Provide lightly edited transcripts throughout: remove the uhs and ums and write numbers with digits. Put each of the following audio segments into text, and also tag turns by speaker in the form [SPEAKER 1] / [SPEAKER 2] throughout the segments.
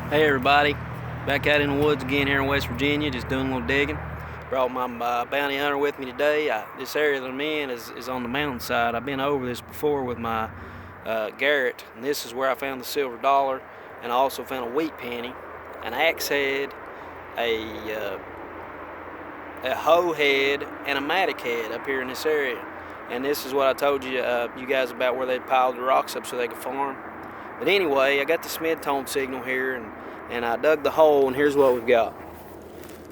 [SPEAKER 1] Hey everybody, back out in the woods again here in West Virginia, just doing a little digging. Brought my bounty hunter with me today. This area that I'm in is on the mountainside. I've been over this before with my Garrett, and this is where I found the silver dollar, and I also found a wheat penny, an axe head, a hoe head, and a mattock head up here in this area. And this is what I told you guys about, where they piled the rocks up so they could farm. But anyway, I got the mid-tone signal here, and I dug the hole, and here's what we've got.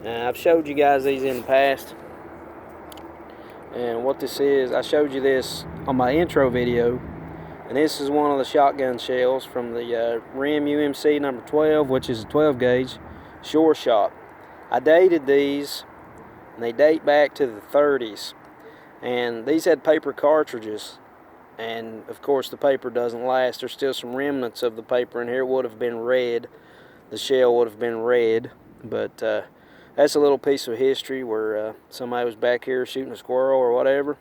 [SPEAKER 1] I've showed you guys these in the past, and what this is, I showed you this on my intro video, and this is one of the shotgun shells from the Rim UMC number 12, which is a 12 gauge Sure Shot. I dated these, and they date back to the 30s, and these had paper cartridges. And of course the paper doesn't last. There's still some remnants of the paper in here. It would have been red. The shell would have been red. But that's a little piece of history where somebody was back here shooting a squirrel or whatever.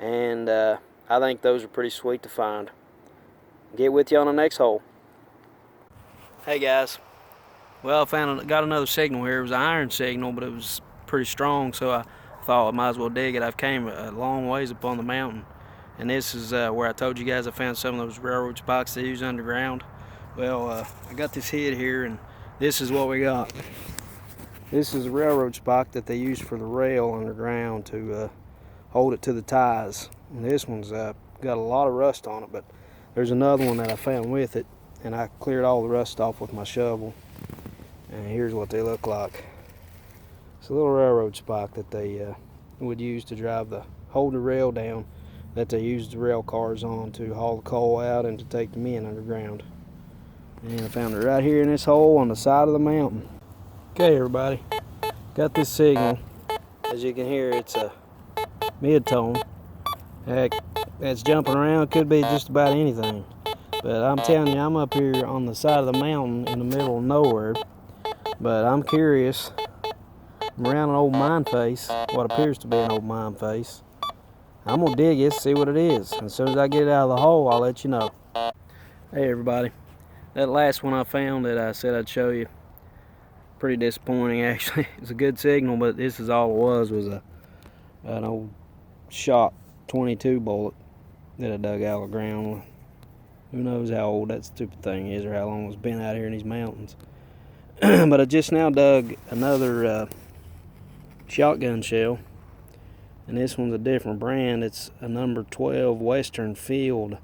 [SPEAKER 1] And I think those are pretty sweet to find. Get with you on the next hole. Hey guys. Well, I got another signal here. It was an iron signal, but it was pretty strong, so I thought I might as well dig it. I've came a long ways up on the mountain. And this is where I told you guys I found some of those railroad spikes they use underground. Well, I got this head here, and this is what we got. This is a railroad spike that they use for the rail underground to hold it to the ties. And this one's got a lot of rust on it, but there's another one that I found with it, and I cleared all the rust off with my shovel. And here's what they look like. It's a little railroad spike that they would use to hold the rail down that they use the rail cars on to haul the coal out and to take the men underground. And I found it right here in this hole on the side of the mountain. Okay everybody, got this signal. As you can hear, it's a mid-tone. Heck, it's jumping around, could be just about anything. But I'm telling you, I'm up here on the side of the mountain in the middle of nowhere. But I'm curious. I'm around an old mine face, what appears to be an old mine face. I'm gonna dig it, see what it is. And as soon as I get it out of the hole, I'll let you know. Hey everybody, that last one I found that I said I'd show you, pretty disappointing actually. It's a good signal, but this is all it was an old shot 22 bullet that I dug out of the ground. Who knows how old that stupid thing is or how long it's been out here in these mountains. But I just now dug another shotgun shell. And this one's a different brand. It's a number 12 Western Field.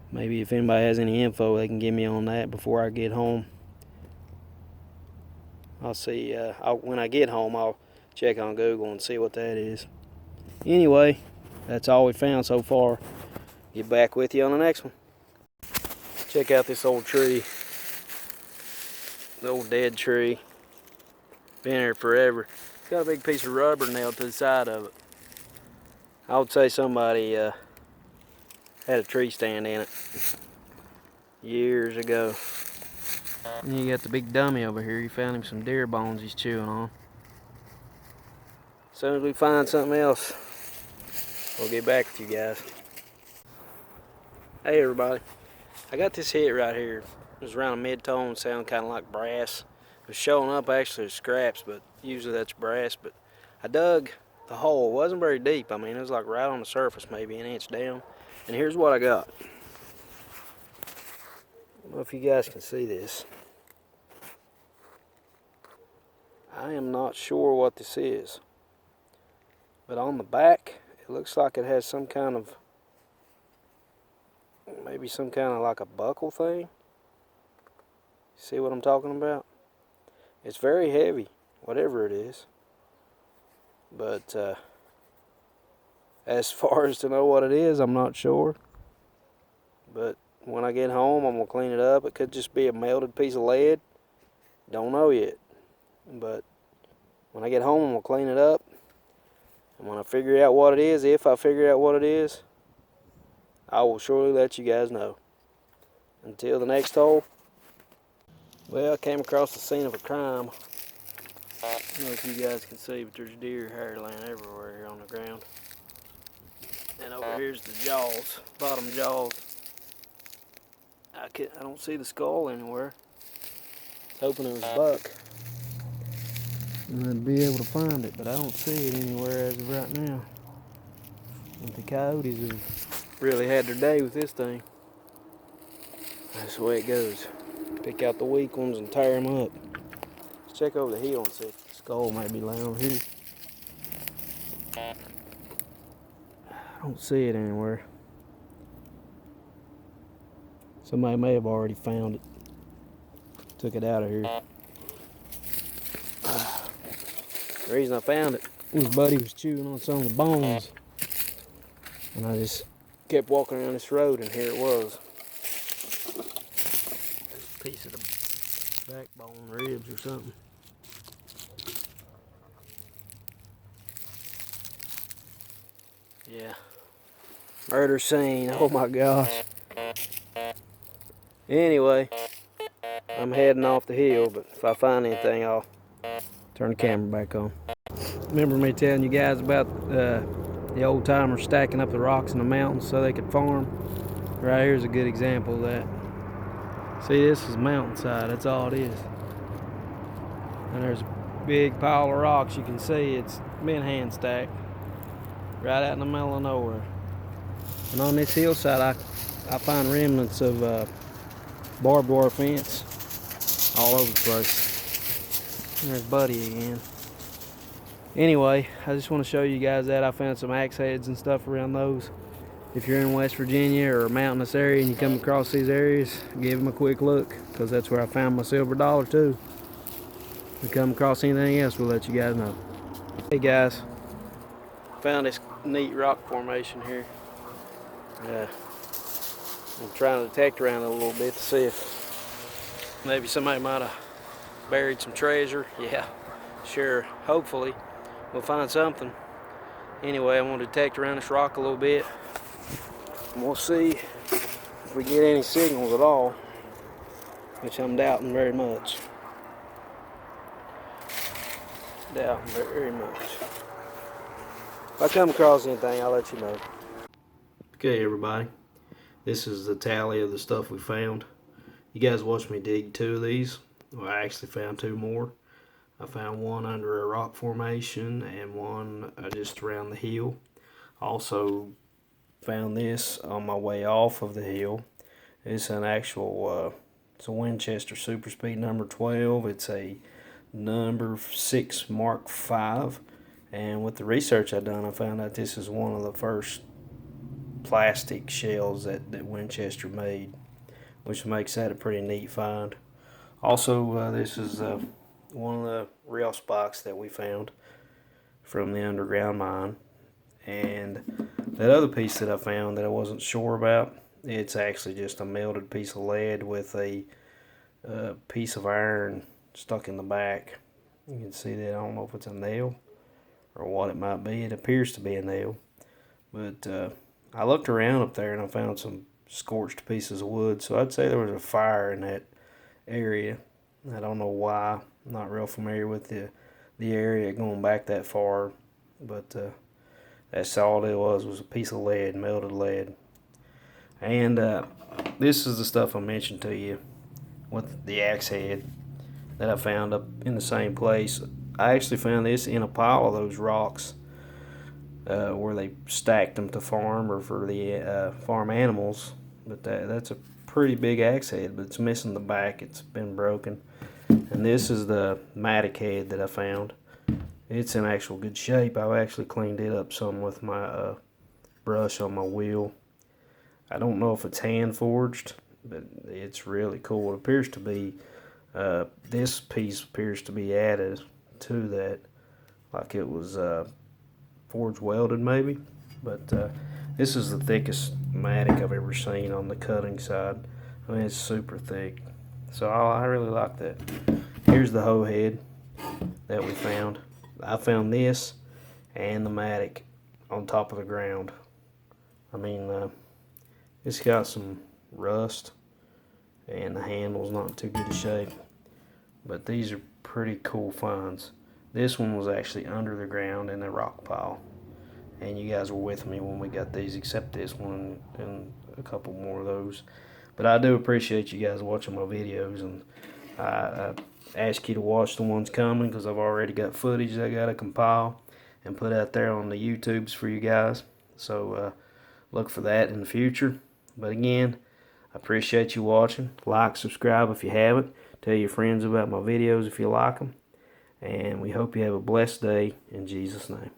[SPEAKER 1] Maybe if anybody has any info, they can give me on that before I get home. I'll see. When I get home, I'll check on Google and see what that is. Anyway, that's all we found so far. Get back with you on the next one. Check out this old tree. The old dead tree. Been here forever. It's got a big piece of rubber nailed to the side of it. I would say somebody had a tree stand in it years ago. And you got the big dummy over here. You found him some deer bones he's chewing on. As soon as we find something else, we'll get back with you guys. Hey everybody, I got this hit right here. It was around a mid-tone, sound kind of like brass. It was showing up actually as scraps, but usually that's brass. But I dug the hole. It wasn't very deep. I mean, it was like right on the surface, maybe an inch down. And here's what I got. I don't know if you guys can see this. I am not sure what this is. But on the back, it looks like it has some kind of, maybe some kind of like a buckle thing. See what I'm talking about? It's very heavy, whatever it is. But as far as to know what it is, I'm not sure. But when I get home, I'm going to clean it up. It could just be a melted piece of lead. Don't know yet. But when I get home, I'm going to clean it up. And when I figure out what it is, if I figure out what it is, I will surely let you guys know. Until the next hole. Well, I came across the scene of a crime. I don't know if you guys can see, but there's deer hair laying everywhere here on the ground. And over here's the jaws, bottom jaws. I don't see the skull anywhere. hoping it was a buck and I'd be able to find it, but I don't see it anywhere as of right now. But the coyotes have really had their day with this thing. That's the way it goes. Pick out the weak ones and tear them up. Let's check over the hill and see if the skull might be laying over here. I don't see it anywhere. Somebody may have already found it. Took it out of here. The reason I found it was Buddy was chewing on some of the bones. And I just kept walking around this road and here it was. Just a piece of the backbone, ribs or something. Yeah. Murder scene, oh my gosh. Anyway, I'm heading off the hill, but if I find anything, I'll turn the camera back on. Remember me telling you guys about the old timers stacking up the rocks in the mountains so they could farm? Right here's a good example of that. See, this is mountainside, that's all it is. And there's a big pile of rocks. You can see it's been hand stacked right out in the middle of nowhere. And on this hillside, I find remnants of barbed wire fence all over the place. And there's Buddy again. Anyway, I just want to show you guys that I found some axe heads and stuff around those. If you're in West Virginia or a mountainous area and you come across these areas, give them a quick look, because that's where I found my silver dollar too. If we come across anything else, we'll let you guys know. Hey guys, found this neat rock formation here. I'm trying to detect around it a little bit to see if maybe somebody might have buried some treasure. Yeah, sure, hopefully we'll find something. Anyway, I'm going to detect around this rock a little bit and we'll see if we get any signals at all, which I'm doubting very much. Doubting very much. If I come across anything, I'll let you know. Okay, everybody, this is the tally of the stuff we found. You guys watched me dig 2 of these. Well, I actually found 2 more. I found one under a rock formation and one just around the hill. Also found this on my way off of the hill. It's an actual, it's a Winchester Super Speed number 12. It's a number 6 Mark V. And with the research I done, I found out this is one of the first plastic shells that Winchester made, which makes that a pretty neat find. Also, this is one of the real spots that we found from the underground mine. And that other piece that I found that I wasn't sure about, it's actually just a melted piece of lead with a piece of iron stuck in the back. You can see that. I don't know if it's a nail or what it might be. It appears to be a nail. But I looked around up there and I found some scorched pieces of wood. So I'd say there was a fire in that area. I don't know why. I'm not real familiar with the area going back that far. But that's all it was a piece of lead, melted lead. And this is the stuff I mentioned to you with the axe head that I found up in the same place. I actually found this in a pile of those rocks where they stacked them to farm or for the farm animals. But that's a pretty big axe head, but it's missing the back. It's been broken. And this is the mattock head that I found. It's in actual good shape. I've actually cleaned it up some with my brush on my wheel. I don't know if it's hand forged, but it's really cool. It appears to be, this piece appears to be added to that, like it was forged welded maybe. But this is the thickest mattock I've ever seen on the cutting side. I mean, it's super thick. So I really like that. Here's the hoe head that we found. I found this and the mattock on top of the ground. I mean, it's got some rust and the handle's not too good a shape. But these are pretty cool finds. This one was actually under the ground in a rock pile. And you guys were with me when we got these, except this one and a couple more of those. But I do appreciate you guys watching my videos, and I ask you to watch the ones coming because I've already got footage I got to compile and put out there on the YouTubes for you guys. So look for that in the future. But again, I appreciate you watching. Like, subscribe if you haven't. Tell your friends about my videos if you like them. And we hope you have a blessed day in Jesus' name.